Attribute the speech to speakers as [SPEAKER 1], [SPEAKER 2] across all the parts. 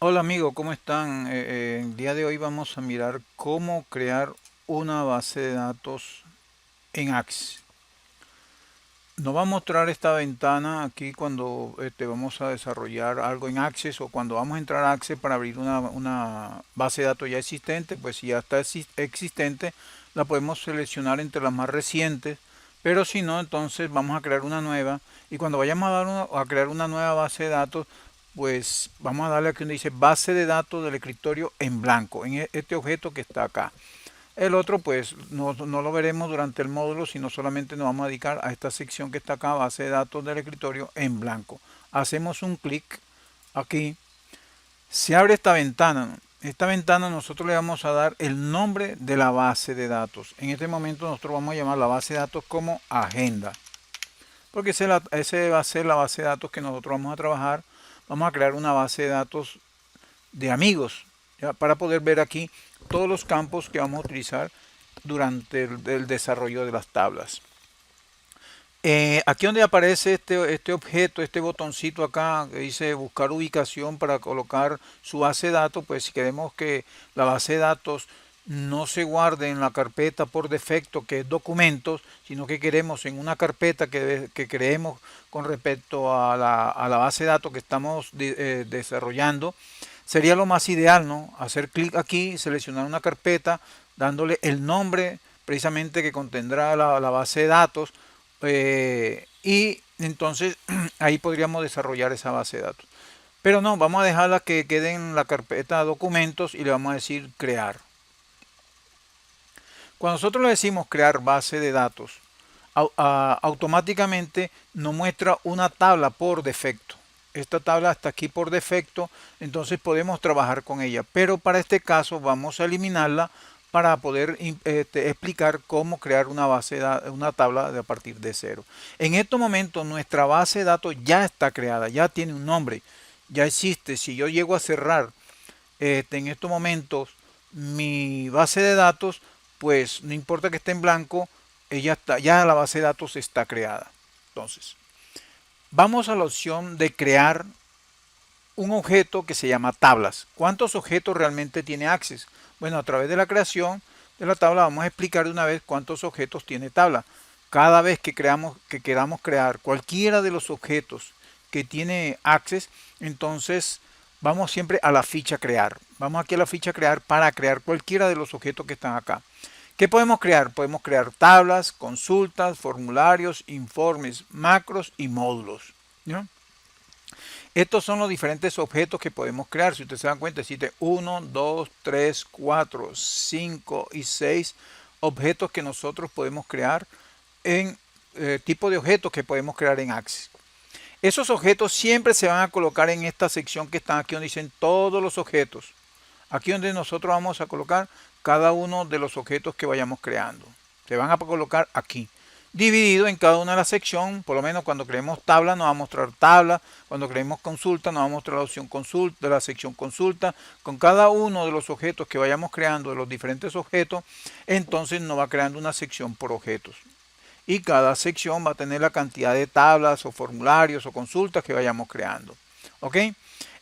[SPEAKER 1] Hola amigo, ¿cómo están? El día de hoy vamos a mirar cómo crear una base de datos en Access. Nos va a mostrar esta ventana aquí cuando vamos a desarrollar algo en Access o cuando vamos a entrar a Access para abrir una base de datos ya existente. Pues si ya está existente, la podemos seleccionar entre las más recientes, pero si no, entonces vamos a crear una nueva y cuando vayamos a crear una nueva base de datos, pues vamos a darle aquí donde dice base de datos del escritorio en blanco, en este objeto que está acá. El otro pues no lo veremos durante el módulo, sino solamente nos vamos a dedicar a esta sección que está acá, base de datos del escritorio en blanco. Hacemos un clic aquí, se abre esta ventana, ¿no? Esta ventana nosotros le vamos a dar el nombre de la base de datos. En este momento nosotros vamos a llamar la base de datos como agenda, porque ese va a ser la base de datos que nosotros vamos a trabajar. Vamos a crear una base de datos de amigos, ¿ya? Para poder ver aquí todos los campos que vamos a utilizar durante el desarrollo de las tablas. Aquí donde aparece este objeto, este botoncito acá que dice buscar ubicación para colocar su base de datos, pues si queremos que la base de datos no se guarde en la carpeta por defecto que es documentos, sino que queremos en una carpeta que creemos con respecto a la base de datos que estamos desarrollando, sería lo más ideal, ¿no? Hacer clic aquí, seleccionar una carpeta, dándole el nombre precisamente que contendrá la base de datos, y entonces ahí podríamos desarrollar esa base de datos. Pero no, vamos a dejarla que quede en la carpeta documentos y le vamos a decir crear. Cuando nosotros le decimos crear base de datos, automáticamente nos muestra una tabla por defecto. Esta tabla está aquí por defecto, entonces podemos trabajar con ella. Pero para este caso vamos a eliminarla para poder explicar cómo crear una tabla a partir de cero. En estos momentos nuestra base de datos ya está creada, ya tiene un nombre, ya existe. Si yo llego a cerrar en estos momentos mi base de datos, pues no importa que esté en blanco, ella está, ya la base de datos está creada. Entonces, vamos a la opción de crear un objeto que se llama tablas. ¿Cuántos objetos realmente tiene Access? Bueno, a través de la creación de la tabla vamos a explicar de una vez cuántos objetos tiene tabla. Cada vez que queramos crear cualquiera de los objetos que tiene Access, entonces vamos siempre a la ficha crear. Vamos aquí a la ficha crear para crear cualquiera de los objetos que están acá. ¿Qué podemos crear? Podemos crear tablas, consultas, formularios, informes, macros y módulos, ¿no? Estos son los diferentes objetos que podemos crear. Si ustedes se dan cuenta, existe 1, 2, 3, 4, 5 y 6 objetos que nosotros podemos crear en tipo de objetos que podemos crear en Access. Esos objetos siempre se van a colocar en esta sección que están aquí donde dicen todos los objetos. Aquí donde nosotros vamos a colocar cada uno de los objetos que vayamos creando. Se van a colocar aquí. Dividido en cada una de las secciones, por lo menos cuando creemos tabla nos va a mostrar tabla, cuando creemos consulta nos va a mostrar la opción consulta, de la sección consulta, con cada uno de los objetos que vayamos creando, de los diferentes objetos, entonces nos va creando una sección por objetos. Y cada sección va a tener la cantidad de tablas o formularios o consultas que vayamos creando. ¿Ok?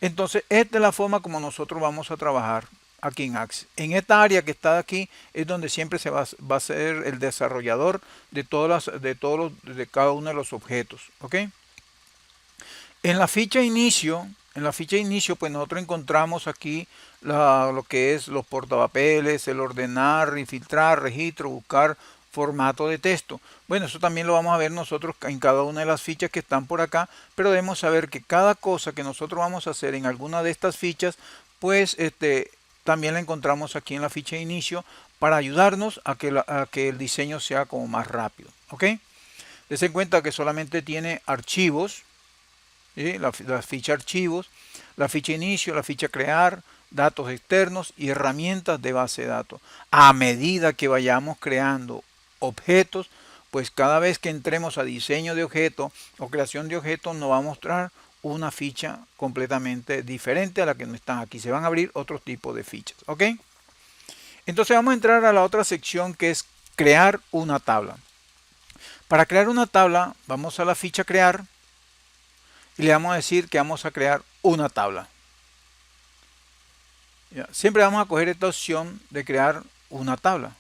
[SPEAKER 1] Entonces, esta es la forma como nosotros vamos a trabajar aquí en Access. En esta área que está aquí es donde siempre va a ser el desarrollador de cada uno de los objetos. ¿Ok? En la ficha inicio, pues nosotros encontramos aquí lo que es los portapapeles, el ordenar, filtrar, registro, buscar formato de texto. Bueno, eso también lo vamos a ver nosotros en cada una de las fichas que están por acá, pero debemos saber que cada cosa que nosotros vamos a hacer en alguna de estas fichas, pues también la encontramos aquí en la ficha de inicio para ayudarnos a que el diseño sea como más rápido. ¿Ok? Des en cuenta que solamente tiene archivos, ¿sí? La ficha archivos, la ficha inicio, la ficha crear, datos externos y herramientas de base de datos. A medida que vayamos creando objetos, pues cada vez que entremos a diseño de objeto o creación de objetos nos va a mostrar una ficha completamente diferente a la que no están aquí. Se van a abrir otros tipos de fichas. ¿Ok? Entonces vamos a entrar a la otra sección que es crear una tabla. Para crear una tabla vamos a la ficha crear y le vamos a decir que vamos a crear una tabla. Ya, siempre vamos a coger esta opción de crear una tabla.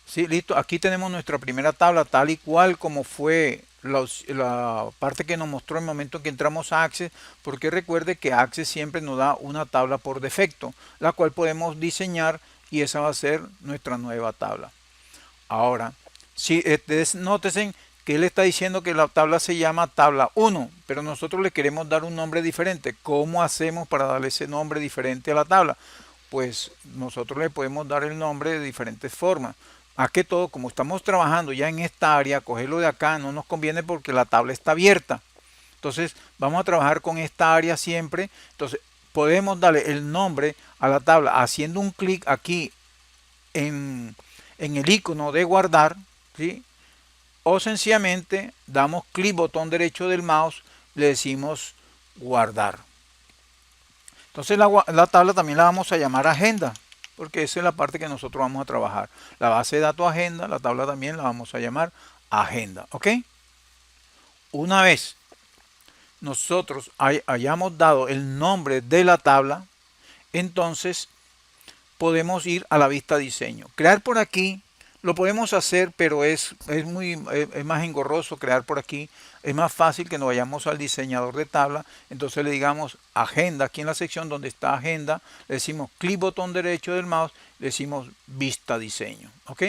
[SPEAKER 1] Sí, listo. Aquí tenemos nuestra primera tabla tal y cual como fue la parte que nos mostró en el momento en que entramos a Access, porque recuerde que Access siempre nos da una tabla por defecto, la cual podemos diseñar y esa va a ser nuestra nueva tabla. Ahora, si nótesen que él está diciendo que la tabla se llama tabla 1, pero nosotros le queremos dar un nombre diferente. ¿Cómo hacemos para darle ese nombre diferente a la tabla? Pues nosotros le podemos dar el nombre de diferentes formas. Más que todo, como estamos trabajando ya en esta área, cogerlo de acá no nos conviene porque la tabla está abierta. Entonces, vamos a trabajar con esta área siempre. Entonces, podemos darle el nombre a la tabla haciendo un clic aquí en el icono de guardar, ¿sí? O sencillamente damos clic botón derecho del mouse, le decimos guardar. Entonces la tabla también la vamos a llamar agenda, porque esa es la parte que nosotros vamos a trabajar. La base de datos agenda, la tabla también la vamos a llamar agenda, ¿ok? Una vez nosotros hayamos dado el nombre de la tabla, entonces podemos ir a la vista diseño. Crear por aquí lo podemos hacer, pero es más engorroso crear por aquí. Es más fácil que nos vayamos al diseñador de tabla. Entonces le digamos agenda, aquí en la sección donde está agenda, le decimos clic botón derecho del mouse, le decimos vista diseño. ¿Ok?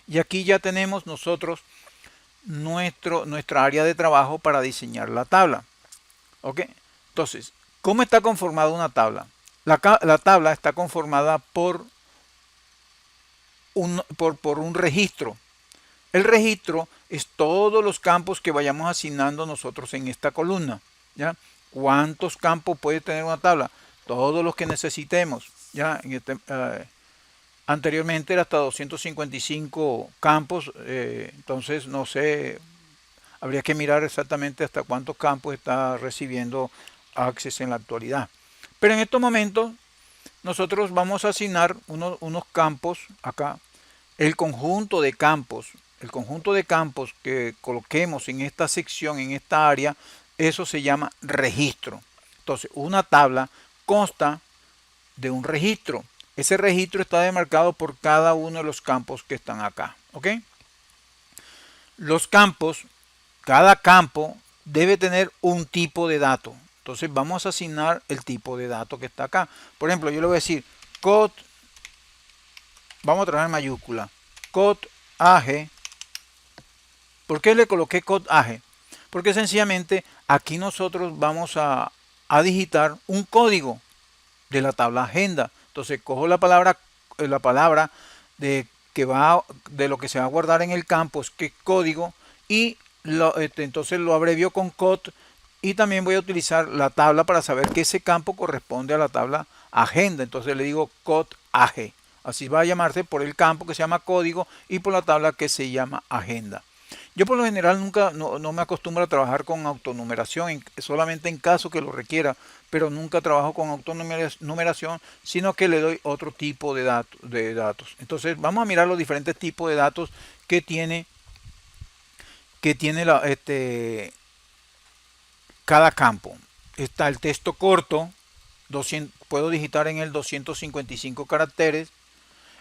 [SPEAKER 1] Y aquí ya tenemos nosotros nuestra área de trabajo para diseñar la tabla. ¿Ok? Entonces, ¿cómo está conformada una tabla? La tabla está conformada por un registro. El registro es todos los campos que vayamos asignando nosotros en esta columna. ¿Ya? ¿Cuántos campos puede tener una tabla? Todos los que necesitemos. ¿Ya? Anteriormente era hasta 255 campos, entonces no sé, habría que mirar exactamente hasta cuántos campos está recibiendo Access en la actualidad. Pero en estos momentos nosotros vamos a asignar unos campos acá. El conjunto de campos que coloquemos en esta sección, en esta área, eso se llama registro. Entonces, una tabla consta de un registro. Ese registro está demarcado por cada uno de los campos que están acá. ¿Ok? Los campos, cada campo debe tener un tipo de dato. Entonces vamos a asignar el tipo de dato que está acá. Por ejemplo, yo le voy a decir code, vamos a trabajar en mayúscula, code AG. ¿Por qué le coloqué code AG? Porque sencillamente aquí nosotros vamos a digitar un código de la tabla agenda. Entonces cojo la palabra de lo que se va a guardar en el campo, es que código, y entonces lo abrevio con code, y también voy a utilizar la tabla para saber que ese campo corresponde a la tabla agenda. Entonces le digo code AG. Así va a llamarse por el campo que se llama código y por la tabla que se llama agenda. Yo por lo general no me acostumbro a trabajar con autonumeración, solamente en caso que lo requiera, pero nunca trabajo con autonumeración, sino que le doy otro tipo de datos. Entonces vamos a mirar los diferentes tipos de datos que tiene cada campo. Está el texto corto, puedo digitar en el 255 caracteres.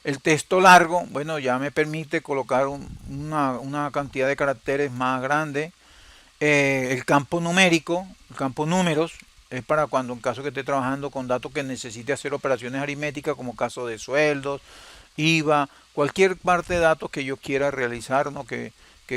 [SPEAKER 1] El texto largo, bueno, ya me permite colocar una cantidad de caracteres más grande. El campo numérico, el campo números, es para cuando en caso que esté trabajando con datos que necesite hacer operaciones aritméticas, como caso de sueldos, IVA, cualquier parte de datos que yo quiera realizar, ¿no? que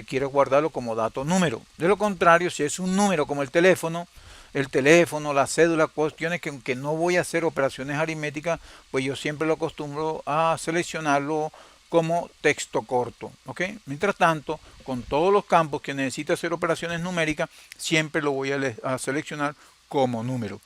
[SPEAKER 1] quiera guardarlo como dato número. De lo contrario, si es un número como el teléfono, la cédula, cuestiones que no voy a hacer operaciones aritméticas, pues yo siempre lo acostumbro a seleccionarlo como texto corto. ¿Ok? Mientras tanto, con todos los campos que necesita hacer operaciones numéricas, siempre lo voy a seleccionar como número.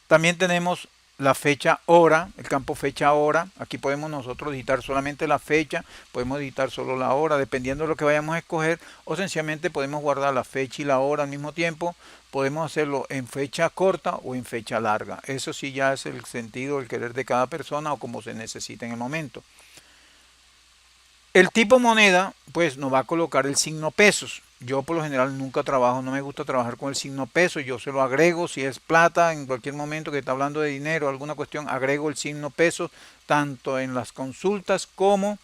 [SPEAKER 1] También tenemos la fecha hora, el campo fecha hora. Aquí podemos nosotros digitar solamente la fecha, podemos digitar solo la hora, dependiendo de lo que vayamos a escoger, o sencillamente podemos guardar la fecha y la hora al mismo tiempo. Podemos hacerlo en fecha corta o en fecha larga. Eso sí ya es el sentido, el querer de cada persona o como se necesita en el momento. El tipo moneda, pues nos va a colocar el signo pesos. Yo por lo general nunca trabajo, no me gusta trabajar con el signo peso, yo se lo agrego, si es plata, en cualquier momento que está hablando de dinero, alguna cuestión, agrego el signo peso, tanto en las consultas como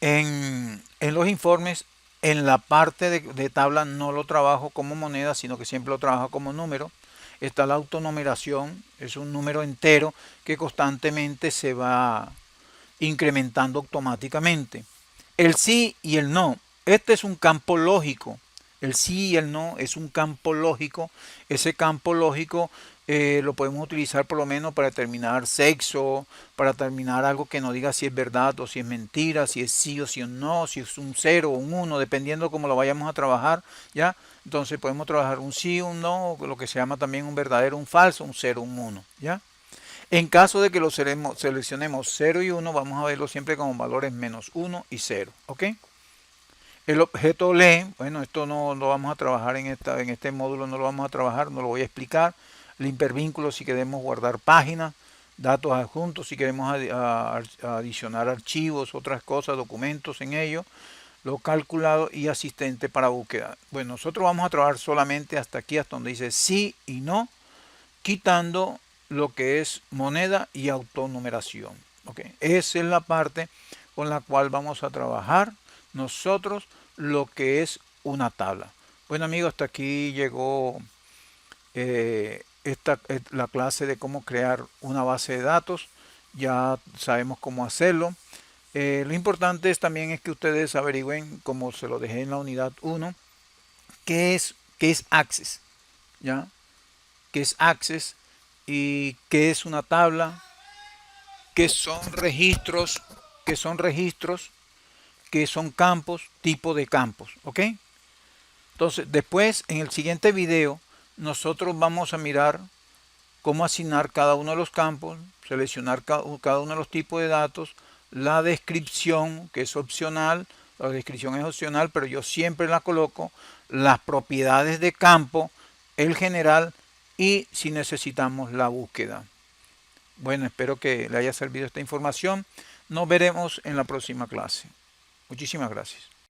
[SPEAKER 1] en los informes. En la parte de tabla no lo trabajo como moneda, sino que siempre lo trabajo como número. Está la autonumeración, es un número entero que constantemente se va incrementando automáticamente. El sí y el no. Este es un campo lógico. El sí y el no es un campo lógico. Ese campo lógico lo podemos utilizar por lo menos para determinar sexo, para determinar algo que nos diga si es verdad o si es mentira, si es sí o si es no, si es un cero o un uno, dependiendo cómo lo vayamos a trabajar, ¿ya? Entonces podemos trabajar un sí, un no, lo que se llama también un verdadero, un falso, un cero, un uno, ¿ya? En caso de que lo seleccionemos 0 y 1, vamos a verlo siempre como valores menos 1 y 0. ¿Ok? El objeto lee, bueno, esto no lo vamos a trabajar en este módulo, no lo vamos a trabajar, no lo voy a explicar. El hipervínculo si queremos guardar páginas, datos adjuntos si queremos adicionar archivos, otras cosas, documentos en ello, lo calculado y asistente para búsqueda. Bueno, nosotros vamos a trabajar solamente hasta aquí, hasta donde dice sí y no, quitando lo que es moneda y autonumeración. ¿Okay? Esa es la parte con la cual vamos a trabajar nosotros lo que es una tabla. Bueno amigos, hasta aquí llegó la clase de cómo crear una base de datos. Ya sabemos cómo hacerlo. Lo importante también es que ustedes averigüen, como se lo dejé en la unidad 1, qué es Access. ¿Ya? ¿Qué es Access? Y qué es una tabla, qué son registros, qué son registros, qué son campos, tipo de campos, ¿ok? Entonces, después, en el siguiente video, nosotros vamos a mirar cómo asignar cada uno de los campos, seleccionar cada uno de los tipos de datos, la descripción, que es opcional, la descripción es opcional, pero yo siempre la coloco, las propiedades de campo, el general y si necesitamos la búsqueda. Bueno, espero que le haya servido esta información. Nos veremos en la próxima clase. Muchísimas gracias.